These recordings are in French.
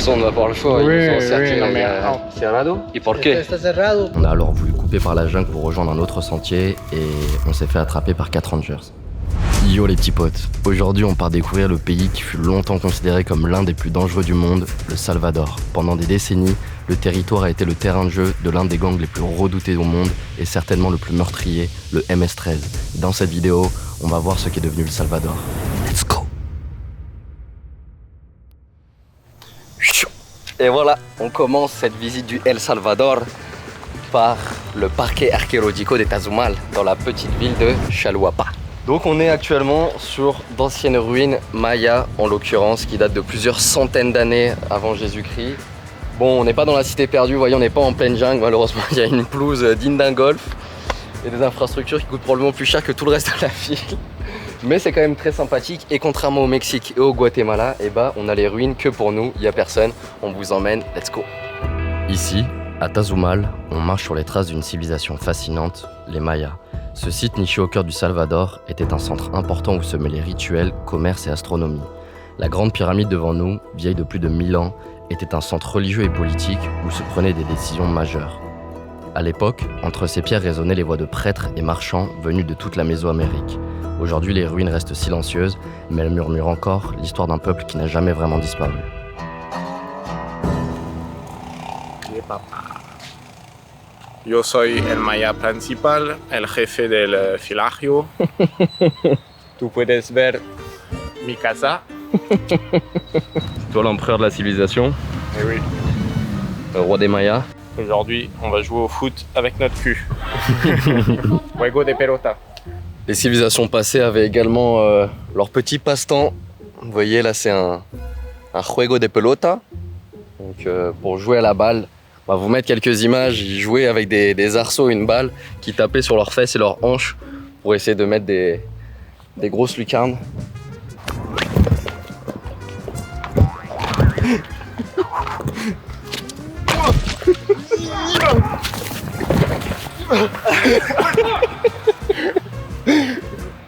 façon, on va pas avoir le choix. Cerrado. ¿Y por qué? On a alors voulu couper par la jungle pour rejoindre un autre sentier et on s'est fait attraper par 4 rangers. Yo les petits potes, aujourd'hui on part découvrir le pays qui fut longtemps considéré comme l'un des plus dangereux du monde, le Salvador. Pendant des décennies, le territoire a été le terrain de jeu de l'un des gangs les plus redoutés au monde et certainement le plus meurtrier, le MS-13. Dans cette vidéo, on va voir ce qu'est devenu le Salvador. Let's go! Et voilà, on commence cette visite du El Salvador par le Parque Arqueológico de Tazumal, dans la petite ville de Xaluapa. Donc on est actuellement sur d'anciennes ruines mayas, en l'occurrence, qui datent de plusieurs centaines d'années avant Jésus-Christ. Bon, on n'est pas dans la cité perdue, vous voyez, on n'est pas en pleine jungle, malheureusement il y a une pelouse digne d'un golf et des infrastructures qui coûtent probablement plus cher que tout le reste de la ville. Mais c'est quand même très sympathique et contrairement au Mexique et au Guatemala, on a les ruines que pour nous, il n'y a personne, on vous emmène, let's go. Ici, à Tazumal, on marche sur les traces d'une civilisation fascinante, les Mayas. Ce site niché au cœur du Salvador était un centre important où se mêlaient rituels, commerce et astronomie. La grande pyramide devant nous, vieille de plus de 1000 ans, était un centre religieux et politique où se prenaient des décisions majeures. À l'époque, entre ces pierres résonnaient les voix de prêtres et marchands venus de toute la Mésoamérique. Aujourd'hui, les ruines restent silencieuses, mais elles murmurent encore l'histoire d'un peuple qui n'a jamais vraiment disparu. Yo soy el maya principal, el jefe del villaggio. Tú puedes ver mi casa. Toi l'empereur de la civilisation, Et oui, le roi des Mayas. aujourd'hui, on va jouer au foot avec notre cul. Juego de pelota. Les civilisations passées avaient également leur petit passe-temps. Vous voyez là c'est un juego de pelota. Donc pour jouer à la balle, on va vous mettre quelques images. Ils jouaient avec des arceaux, une balle, qui tapaient sur leurs fesses et leurs hanches pour essayer de mettre des grosses lucarnes.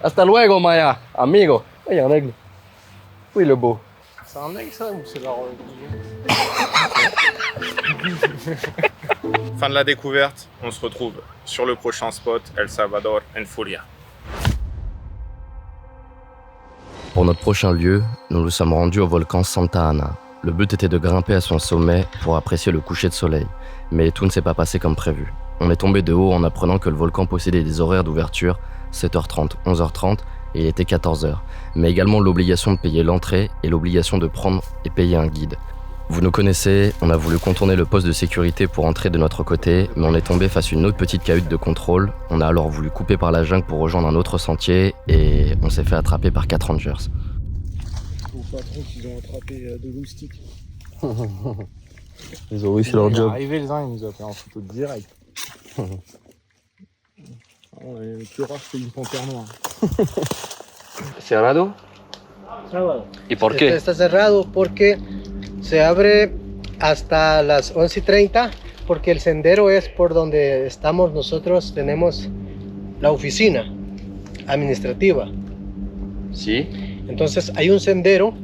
Hasta luego, Maya, amigo. Il y a un aigle. Oui, le beau. C'est un aigle ça ou c'est leur... Fin de la découverte, on se retrouve sur le prochain spot, El Salvador en Furia. Pour notre prochain lieu, nous nous sommes rendus au volcan Santa Ana. Le but était de grimper à son sommet pour apprécier le coucher de soleil, mais tout ne s'est pas passé comme prévu. On est tombé de haut en apprenant que le volcan possédait des horaires d'ouverture, 7h30, 11h30, et il était 14h, mais également l'obligation de payer l'entrée et l'obligation de prendre et payer un guide. Vous nous connaissez, on a voulu contourner le poste de sécurité pour entrer de notre côté, mais on est tombé face à une autre petite cahute de contrôle. On a alors voulu couper par la jungle pour rejoindre un autre sentier et on s'est fait attraper par 4 rangers. Au patron qu'ils ont attrapé de loustiques. Ils ont réussi leur job. Arrivé les uns, ils nous a fait un photo direct. Le plus rare, c'est une panthère noire. Cerrado. ¿Y por qué? Está cerrado porque se abre hasta las 11:30 porque el sendero es por donde estamos nosotros, tenemos la oficina administrativa. Sí. Entonces hay un sendero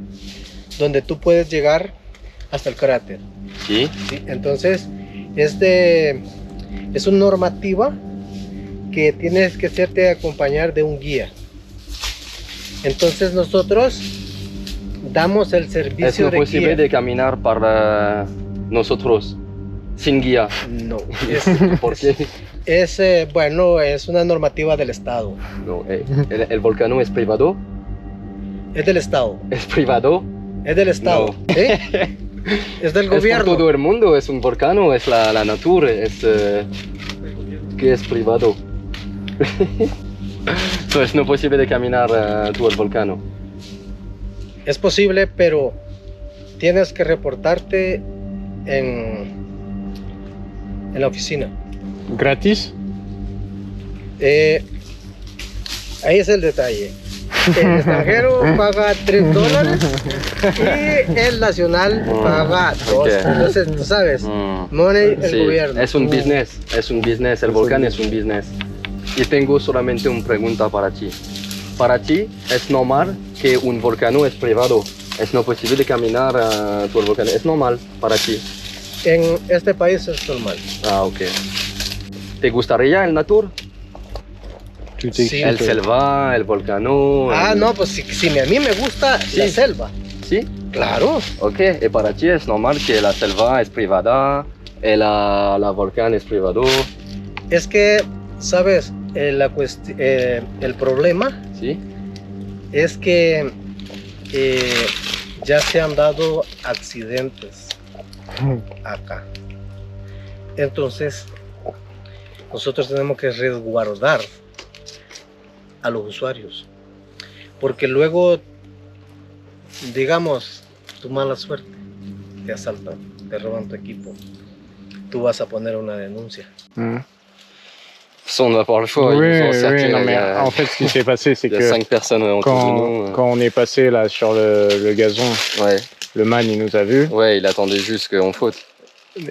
donde tú puedes llegar hasta el cráter. Sí. ¿Sí? Entonces es una normativa que tienes que hacerte acompañar de un guía. Entonces nosotros damos el ¿Es servicio de posible guía. de caminar para nosotros sin guía? No, ¿Por qué? bueno, es una normativa del Estado. No, el volcán es privado. Es del Estado. ¿Es privado? Es del Estado. No. ¿Sí? Es del ¿Es por gobierno. todo el mundo? ¿Es un volcán o es la natura? ¿Qué es privado? Entonces no es posible de caminar todo el volcán. Es posible, pero tienes que reportarte en la oficina. Gratis? Ahí es el detalle. El extranjero paga $3 y el nacional paga 2. Ok. Entonces, tú sabes, money el Sí, gobierno. es un business, el volcán es un business. Y tengo solamente una pregunta para ti. Para ti, ¿es normal que un volcán es privado? Es no posible de caminar por el volcán. Es normal para ti. En este país es normal. Ah, ok. ¿Te gustaría el natur? Tout Sí. El selva, el volcano. Ah, el- no, pues si a mí me gusta la selva. ¿Sí? Claro. Ok. Y para ti es normal que la selva es privada y la volcán es privado. Es que, ¿sabes? El problema ¿Sí? es que ya se han dado accidentes acá. Entonces, nosotros tenemos que resguardar a los usuarios. Porque luego, digamos, tu mala suerte, te asaltan, te roban tu equipo. Tú vas a poner una denuncia. Ça, on doit avoir le choix. Ils Oui, nous ont oui, encerclés, non, là, il y mais a- en fait, ce qui s'est passé, c'est il y a que 5 personnes autour de nous. quand on est passé là sur le gazon, Ouais. le man, il nous a vus. Ouais, il attendait juste qu'on faute.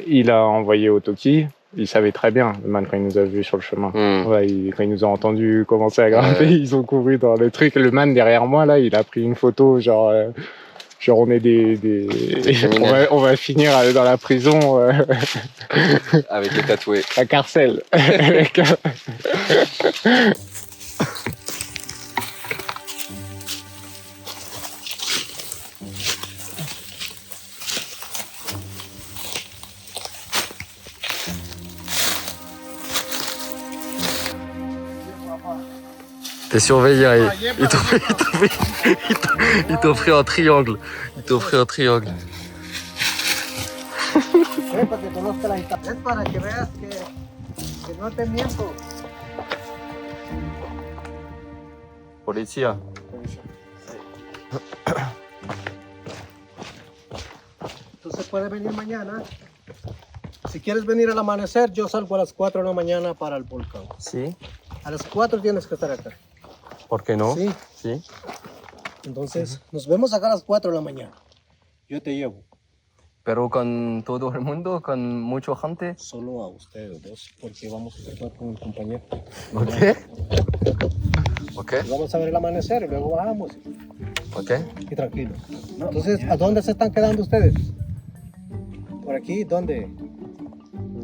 Il a envoyé au Toki. Il savait très bien, le man, quand il nous a vus sur le chemin. Hmm. Ouais, quand ils nous ont entendu commencer à grimper, Ouais. ils ont couru dans le truc. Le man derrière moi, là, il a pris une photo, genre on est des criminels. on va finir dans la prison Avec les tatoués. à Carcel. T'es surveillé, il t'a offert un triangle. Il t'a offert un triangle. Para que conozca la historia. Es para que veas que no te miento. Policía. Entonces puedes venir mañana. Si quieres venir al amanecer, yo salgo a las 4 de la mañana para el volcán. Sí. A las 4 tienes que estar acá. ¿Por qué no? Sí. Sí. Entonces, nos vemos acá a las 4 de la mañana. Yo te llevo. Pero con todo el mundo, con mucha gente. Solo a ustedes dos, porque vamos a estar con el compañero. Ok. Ok. Vamos a ver el amanecer y luego bajamos. Ok. Y tranquilo. Entonces, ¿a dónde se están quedando ustedes? ¿Por aquí? ¿Dónde?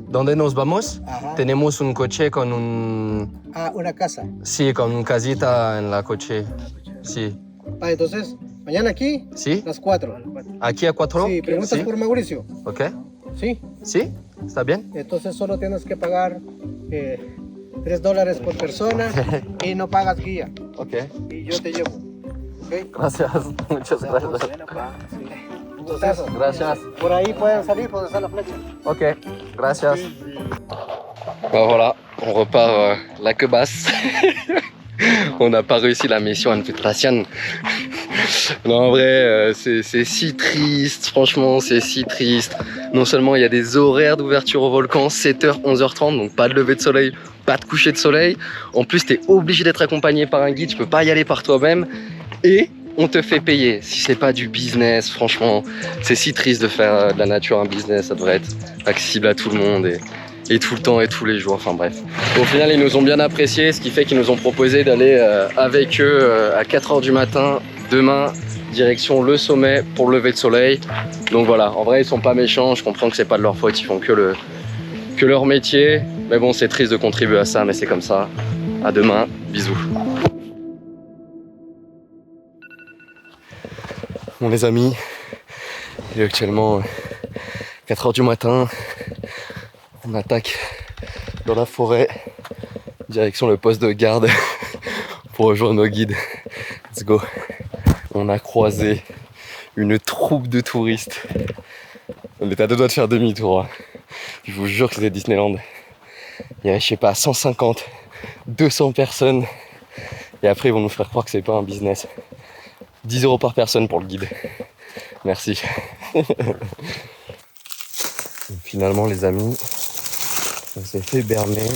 ¿Dónde nos vamos? Ajá. Tenemos un coche con un... Ah, una casa. Sí, con un casita en la coche. Sí. Ah, entonces, mañana aquí, ¿Sí? las 4. ¿Aquí a 4? Sí, preguntas por Mauricio. Ok. Sí. ¿Sí? ¿Está bien? Entonces solo tienes que pagar $3 por persona y no pagas guía. Ok. Y yo te llevo. ¿Ok? Gracias. Muchas gracias. Entonces, Gracias. por ahí pueden salir, por donde está la flecha. Ok, gracias. Voilà, on repart la queue basse. On n'a pas réussi la mission infiltration. Non, en vrai, c'est si triste, franchement, c'est si triste. Non seulement il y a des horaires d'ouverture au volcan, 7h, 11h30, donc pas de lever de soleil, pas de coucher de soleil. En plus, tu es obligé d'être accompagné par un guide, tu peux pas y aller par toi-même. Et on te fait payer. Si c'est pas du business, franchement, c'est si triste de faire de la nature un business. Ça devrait être accessible à tout le monde et tout le temps et tous les jours. Enfin bref. Au final, ils nous ont bien apprécié, ce qui fait qu'ils nous ont proposé d'aller avec eux à 4h du matin demain, direction le sommet pour le lever de soleil. Donc voilà, en vrai, ils sont pas méchants. Je comprends que c'est pas de leur faute. Ils font que leur métier. Mais bon, c'est triste de contribuer à ça, mais c'est comme ça. À demain. Bisous. Bon les amis, il est actuellement 4h du matin, on attaque dans la forêt, direction le poste de garde pour rejoindre nos guides. Let's go. On a croisé une troupe de touristes. On était à deux doigts de faire demi-tour. Je vous jure que c'était Disneyland. Il y avait, je sais pas, 150, 200 personnes. Et après ils vont nous faire croire que c'est pas un business. 10 € par personne pour le guide. Merci. Finalement les amis, on s'est fait berner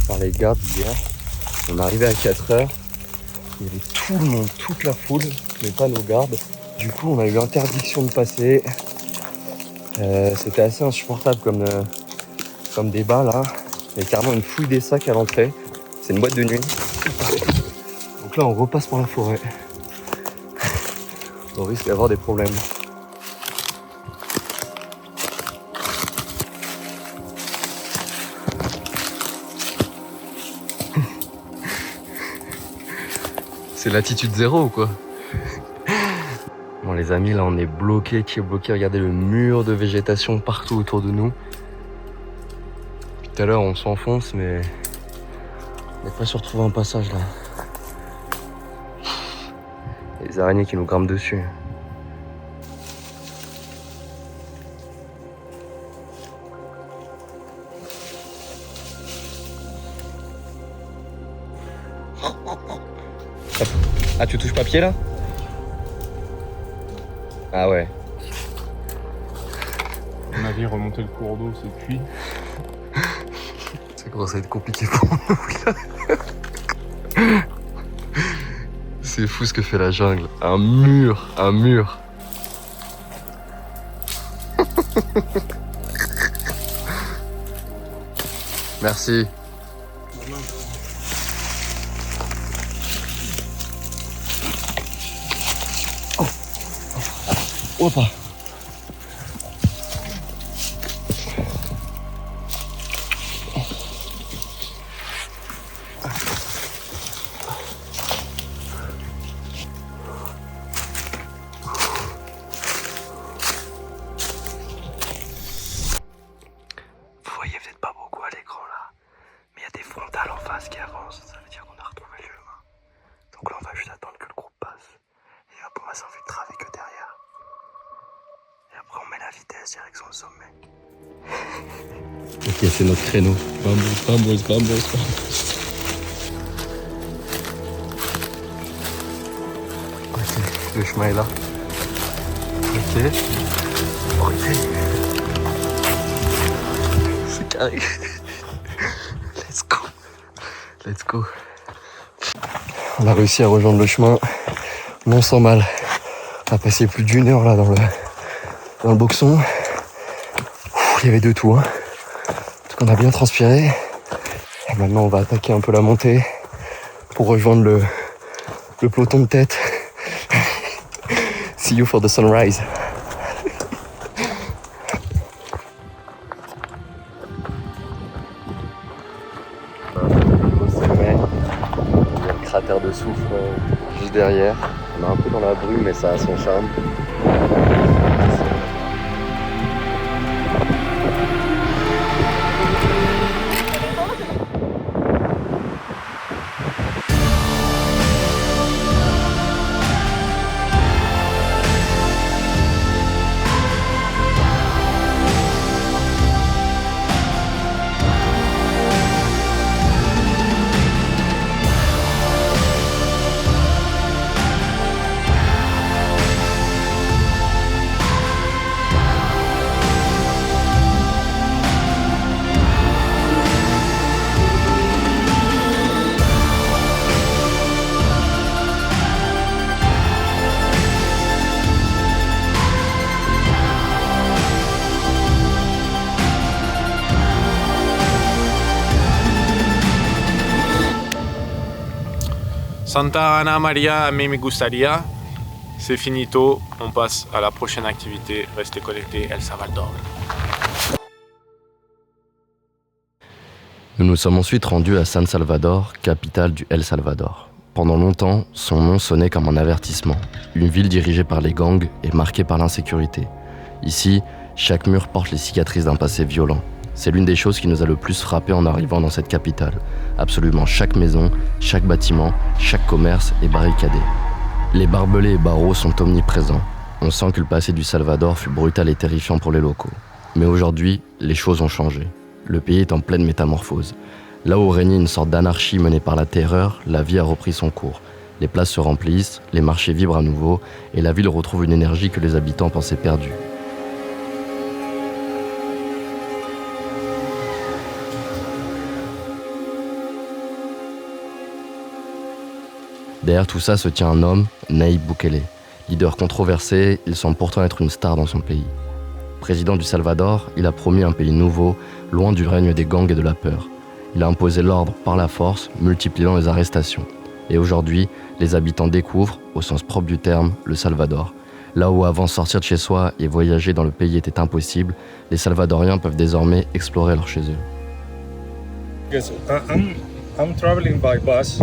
par les gardes hier. On est arrivé à 4h. Il y avait tout le monde, toute la foule, mais pas nos gardes. Du coup on a eu interdiction de passer. C'était assez insupportable comme débat là. Il y a carrément une fouille des sacs à l'entrée. C'est une boîte de nuit. Donc là on repasse par la forêt. on risque d'avoir des problèmes. C'est latitude 0 ou quoi? Bon les amis, là on est bloqué, qui est bloqué. Regardez le mur de végétation partout autour de nous. Tout à l'heure on s'enfonce mais on n'est pas sûr de trouver un passage là. Les araignées qui nous grimpent dessus. Ah, tu touches pas pied là? Ah ouais. À mon avis, remonter le cours d'eau, c'est cuit. Ça commence à être compliqué pour nous là. C'est fou ce que fait la jungle. Un mur, un mur. Merci. Opa. Vous voyez peut-être pas beaucoup à l'écran là, mais il y a des frontales en face qui avancent, ça veut dire qu'on a retrouvé le chemin. Donc là on va juste attendre que le groupe passe. Et hop, on va s'infiltrer avec eux derrière. Et après on met la vitesse direction le sommet. Ok, c'est notre créneau. Vamos. Ok, le chemin est là. Ok. C'est carré. Let's go. On a réussi à rejoindre le chemin, non sans mal. On a passé plus d'1 heure là dans le boxon. Il y avait de tout, hein. En tout cas, on a bien transpiré. Et maintenant, on va attaquer un peu la montée pour rejoindre le peloton de tête. See you for the sunrise. Au sommet, il y a le cratère de soufre juste derrière. On est un peu dans la brume, mais ça a son charme. Santa Ana Maria, a mí me gustaría. C'est finito. On passe à la prochaine activité. Restez connectés, El Salvador. Nous nous sommes ensuite rendus à San Salvador, capitale du El Salvador. Pendant longtemps, son nom sonnait comme un avertissement. Une ville dirigée par les gangs et marquée par l'insécurité. Ici, chaque mur porte les cicatrices d'un passé violent. C'est l'une des choses qui nous a le plus frappé en arrivant dans cette capitale. Absolument chaque maison, chaque bâtiment, chaque commerce est barricadé. Les barbelés et barreaux sont omniprésents. On sent que le passé du Salvador fut brutal et terrifiant pour les locaux. Mais aujourd'hui, les choses ont changé. Le pays est en pleine métamorphose. Là où régnait une sorte d'anarchie menée par la terreur, la vie a repris son cours. Les places se remplissent, les marchés vibrent à nouveau, et la ville retrouve une énergie que les habitants pensaient perdue. Derrière tout ça se tient un homme, Nayib Bukele. Leader controversé, il semble pourtant être une star dans son pays. Président du Salvador, il a promis un pays nouveau, loin du règne des gangs et de la peur. Il a imposé l'ordre par la force, multipliant les arrestations. Et aujourd'hui, les habitants découvrent, au sens propre du terme, le Salvador. Là où avant sortir de chez soi et voyager dans le pays était impossible, les Salvadoriens peuvent désormais explorer leur chez eux. Because I'm traveling by bus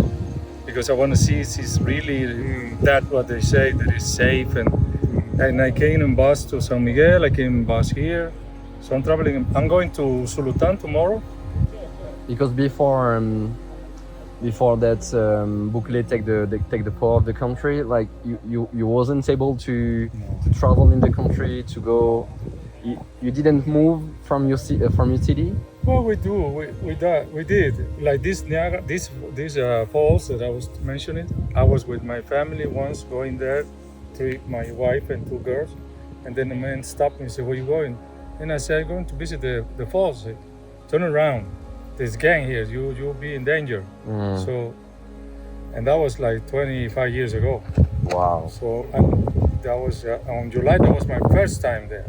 because I want to see if it's really that what they say that it's safe and I came in bus to San Miguel, I came in bus here, so I'm traveling. I'm going to Sulutan tomorrow. Because before that, Bukele take the power of the country. Like you wasn't able to travel in the country to go. You didn't move from your city. Well, we did. Like this Niagara, these falls that I was mentioning. I was with my family once going there, my wife and 2 girls, and then the man stopped me and said, "Where are you going?" And I said, "I'm going to visit the falls." He said, "Turn around. There's gang here. You'll be in danger." So, and that was like 25 years ago. Wow. So that was on July. That was my first time there.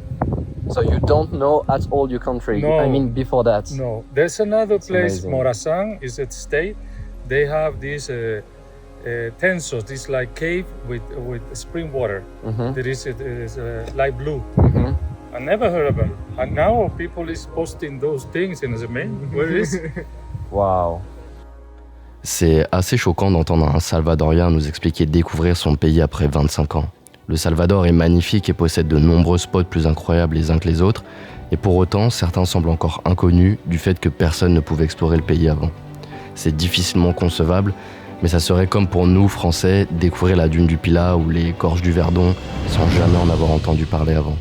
So you don't know at all your country? No. I mean, before that? No. There's another place, amazing. Morazan, is at state. They have these tensos, this like cave with spring water. That is light blue. I never heard of them. And now people is posting those things and I say, man, where is it? Wow. C'est assez choquant d'entendre un Salvadorien nous expliquer découvrir son pays après 25 ans. Le Salvador est magnifique et possède de nombreux spots plus incroyables les uns que les autres, et pour autant, certains semblent encore inconnus du fait que personne ne pouvait explorer le pays avant. C'est difficilement concevable, mais ça serait comme pour nous, Français, découvrir la dune du Pilat ou les gorges du Verdon sans jamais en avoir entendu parler avant.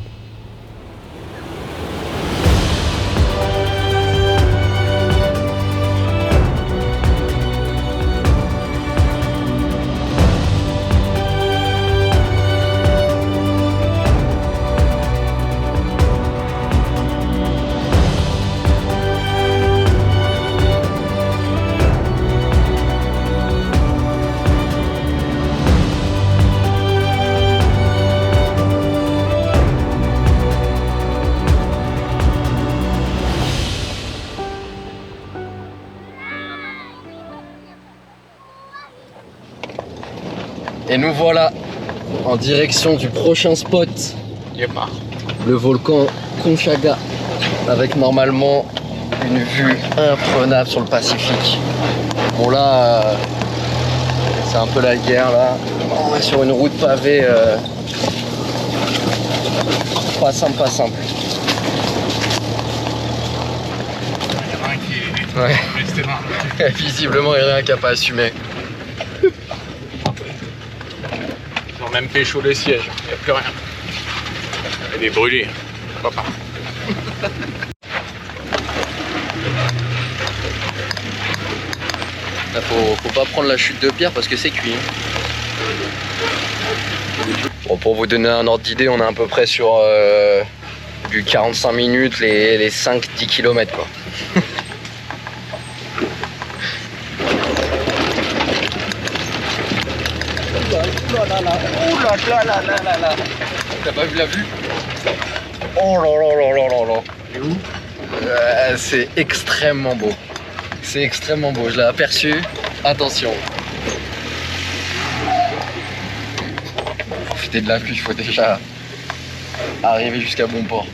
Et nous voilà en direction du prochain spot, le volcan Conchaga, avec normalement une vue imprenable sur le Pacifique. Bon là, c'est un peu la guerre là. On est sur une route pavée, pas simple, pas simple. Ouais. Visiblement, il n'y a rien qu'à pas assumer. Ils ont même pécho les sièges, il n'y a plus rien. Il y a des brûlés, pourquoi pas. Là, faut pas prendre la chute de pierre parce que c'est cuit. Bon, pour vous donner un ordre d'idée, on est à peu près sur du 45 minutes, les 5-10 km quoi. T'as pas vu la vue? Oh là là là là là là. Et où? C'est extrêmement beau. C'est extrêmement beau, je l'ai aperçu. Attention. Profitez de la pluie, il faut déjà arriver jusqu'à bon port.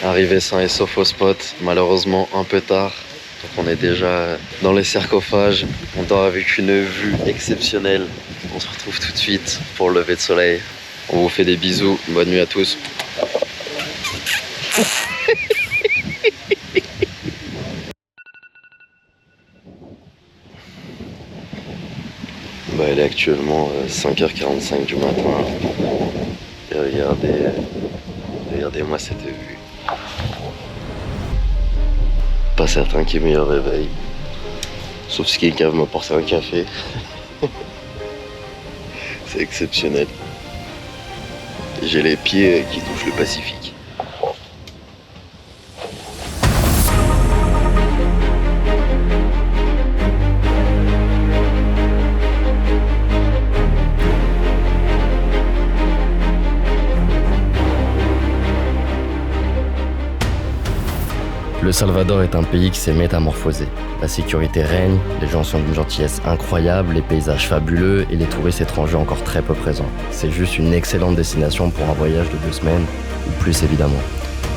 Arrivé sain et sauf au spot, malheureusement un peu tard. Donc on est déjà dans les sarcophages, on dort avec une vue exceptionnelle. On se retrouve tout de suite pour le lever de soleil. On vous fait des bisous, bonne nuit à tous. Bah, il est actuellement 5h45 du matin. Et regardez-moi cette vue. Pas certain qu'il y ait meilleur réveil. Sauf si quelqu'un veut m'apporter un café. C'est exceptionnel. J'ai les pieds qui touchent le Pacifique. Le Salvador est un pays qui s'est métamorphosé. La sécurité règne, les gens sont d'une gentillesse incroyable, les paysages fabuleux et les touristes étrangers encore très peu présents. C'est juste une excellente destination pour un voyage de 2 semaines, ou plus évidemment.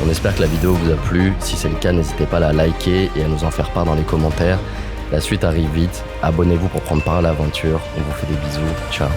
On espère que la vidéo vous a plu. Si c'est le cas, n'hésitez pas à la liker et à nous en faire part dans les commentaires. La suite arrive vite. Abonnez-vous pour prendre part à l'aventure. On vous fait des bisous. Ciao.